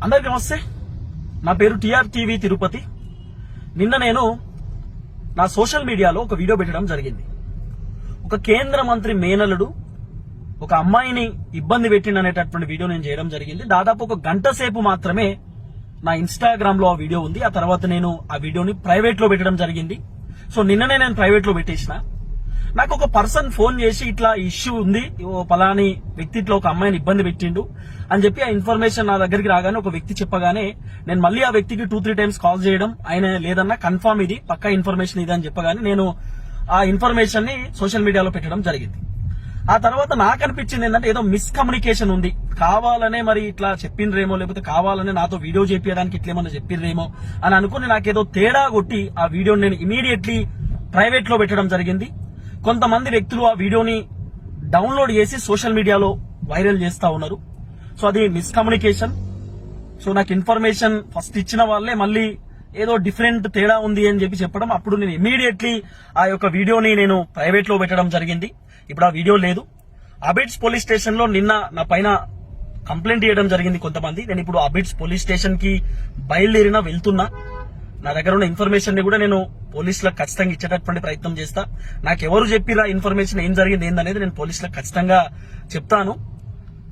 అందరికీ నమస్తే. నా పేరు టిఆర్ టీవీ తిరుపతి. నిన్న నేను నా సోషల్ మీడియాలో ఒక వీడియో పెట్టడం జరిగింది. ఒక కేంద్ర మంత్రి మేనలుడు ఒక అమ్మాయిని ఇబ్బంది పెట్టిండనేటటువంటి వీడియో నేను చేయడం జరిగింది. దాదాపు ఒక గంట సేపు మాత్రమే నా ఇన్స్టాగ్రామ్ లో ఆ వీడియో ఉంది. ఆ తర్వాత నేను ఆ వీడియోని ప్రైవేట్ లో పెట్టడం జరిగింది. సో నిన్ననే నేను ప్రైవేట్ లో పెట్టేసిన. నాకు ఒక పర్సన్ ఫోన్ చేసి ఇట్లా ఇష్యూ ఉంది, పలాని వ్యక్తి ఇట్లా ఒక అమ్మాయిని ఇబ్బంది పెట్టిండు అని చెప్పి ఆ ఇన్ఫర్మేషన్ నా దగ్గరికి రాగానే ఒక వ్యక్తి చెప్పగానే నేను మళ్ళీ ఆ వ్యక్తికి 2-3 టైమ్స్ కాల్ చేయడం, ఆయన లేదన్నా కన్ఫర్మ్ ఇది పక్కా ఇన్ఫర్మేషన్ ఇది అని చెప్పగానే నేను ఆ ఇన్ఫర్మేషన్ ని సోషల్ మీడియాలో పెట్టడం జరిగింది. ఆ తర్వాత నాకు అనిపించింది ఏంటంటే ఏదో మిస్కమ్యూనికేషన్ ఉంది, కావాలనే మరి ఇట్లా చెప్పిండ్రేమో, లేకపోతే కావాలనే నాతో వీడియో చేపించడానికి ఇట్లేమన్నా చెప్పిండ్రేమో అని అనుకుని నాకేదో తేడా కొట్టి ఆ వీడియోని నేను ఇమీడియట్లీ ప్రైవేట్ లో పెట్టడం జరిగింది. కొంతమంది వ్యక్తులు ఆ వీడియోని డౌన్లోడ్ చేసి సోషల్ మీడియాలో వైరల్ చేస్తా ఉన్నారు. సో అది మిస్కమ్యూనికేషన్. సో నాకు ఇన్ఫర్మేషన్ ఫస్ట్ ఇచ్చిన వాళ్ళే మళ్ళీ ఏదో డిఫరెంట్ తేడా ఉంది అని చెప్పి చెప్పడం, అప్పుడు నేను ఇమీడియట్లీ ఆ యొక్క వీడియోని నేను ప్రైవేట్ లో పెట్టడం జరిగింది. ఇప్పుడు ఆ వీడియో లేదు. అబిడ్స్ పోలీస్ స్టేషన్ లో నిన్న నా పైన కంప్లైంట్ చేయడం జరిగింది కొంతమంది. నేను ఇప్పుడు అబిడ్స్ పోలీస్ స్టేషన్ కి వెళ్తున్నా. నా దగ్గర ఉన్న ఇన్ఫర్మేషన్ ని కూడా నేను పోలీసులకు ఖచ్చితంగా ఇచ్చేటటువంటి ప్రయత్నం చేస్తా. నాకెవరు చెప్పిరా ఇన్ఫర్మేషన్ ఏం జరిగింది ఏందనేది నేను పోలీసులకు ఖచ్చితంగా చెప్తాను.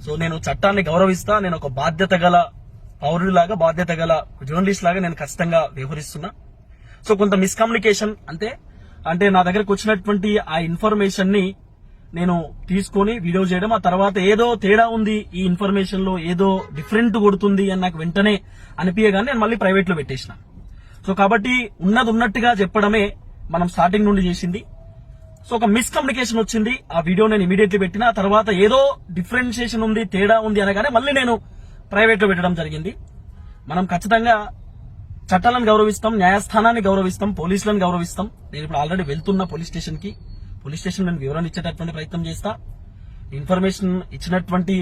సో నేను చట్టాన్ని గౌరవిస్తా. నేను ఒక బాధ్యత గల పౌరుడిలాగా, బాధ్యత గల జర్నలిస్ట్ లాగా నేను ఖచ్చితంగా వ్యవహరిస్తున్నా. సో కొంత మిస్కమ్యూనికేషన్ అంటే నా దగ్గరకు వచ్చినటువంటి ఆ ఇన్ఫర్మేషన్ ని నేను తీసుకొని వీడియో చేయడం, ఆ తర్వాత ఏదో తేడా ఉంది, ఈ ఇన్ఫర్మేషన్ లో ఏదో డిఫరెంట్ కొడుతుంది అని నాకు వెంటనే అనిపించగానే నేను మళ్ళీ ప్రైవేట్ లో పెట్టేసిన. సో కాబట్టి ఉన్నది ఉన్నట్టుగా చెప్పడమే మనం స్టార్టింగ్ నుండి చేసింది. సో ఒక మిస్కమ్యూనికేషన్ వచ్చింది, ఆ వీడియో నేను ఇమీడియట్లీ పెట్టిన. ఆ తర్వాత ఏదో డిఫరెన్షియేషన్ ఉంది, తేడా ఉంది అనగానే మళ్ళీ నేను ప్రైవేట్ లో పెట్టడం జరిగింది. మనం ఖచ్చితంగా చట్టాలను గౌరవిస్తాం, న్యాయస్థానాన్ని గౌరవిస్తాం, పోలీసులను గౌరవిస్తాం. నేను ఇప్పుడు ఆల్రెడీ వెళ్తున్నా పోలీస్ స్టేషన్ కి. పోలీస్ స్టేషన్ నేను వివరణ ఇచ్చేటటువంటి ప్రయత్నం చేస్తా. ఇన్ఫర్మేషన్ ఇచ్చినటువంటి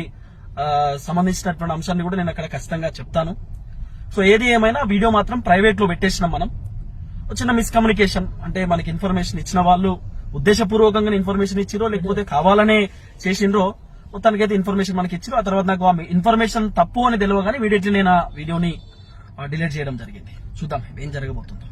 సంబంధించినటువంటి అంశాన్ని కూడా నేను అక్కడ ఖచ్చితంగా చెప్తాను. సో ఏది ఏమైనా వీడియో మాత్రం ప్రైవేట్ లో పెట్టేసినాం. మనం చిన్న మిస్కమ్యూనికేషన్ అంటే మనకి ఇన్ఫర్మేషన్ ఇచ్చిన వాళ్ళు ఉద్దేశపూర్వకంగా ఇన్ఫర్మేషన్ ఇచ్చిరో లేకపోతే కావాలనే చేసిండ్రో, మొత్తానికైతే ఇన్ఫర్మేషన్ మనకి ఇచ్చిరో. ఆ తర్వాత నాకు ఆ ఇన్ఫర్మేషన్ తప్పు అని తెలియగానే ఇమీడియట్లీ నేను ఆ వీడియోని డిలీట్ చేయడం జరిగింది. చూద్దాం ఏం జరగబోతుందో.